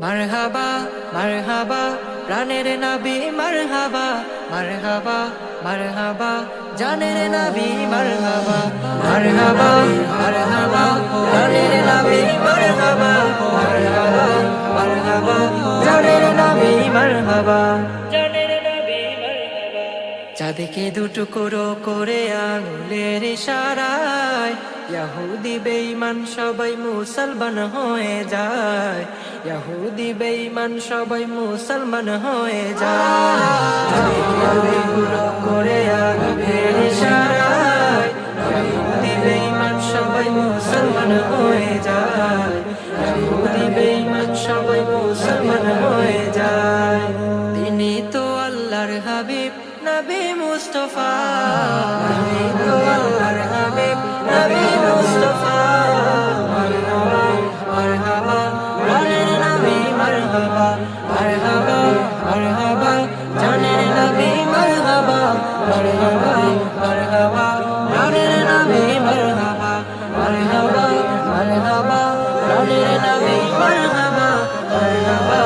মারহাবা মারহাবা প্রাণের নবী মারহাবা মারহাবা মারহাবা জানের নবী মারহাবা মারহাবা মারহাবা প্রাণের নবী মারহাবা মারহাবা মারহাবা জানের নবী মারহাবা জানের নবী মারহাবা চাঁদকে দুটুকরো করে আঙুলের ইশারায় ইহুদি বেঈমান সবাই মুসলমান হয়ে যায় ইহুদি বেঈমান সবাই মুসলমান হয়ে যায় চাঁদকে দুটুকরো করে আঙুলের ইশারায় ইহুদি বেঈমান সবাই মুসলমান হয়ে যায় ইহুদি বেঈমান সবাই মুসলমান হয়ে যায় তিনি তো আল্লাহর হাবিব নবী মুস্তাফা তিনি তো আল্লাহর হাবিব নবী মুস্তাফা মারহাবা মারহাবা জানের নবী মারহাবা মারহাবা মারহাবা জানের নবী মারহাবা মারহাবা মারহাবা জানের নবী মারহাবা মারহাবা মারহাবা জানের নবী মারহাবা মারহাবা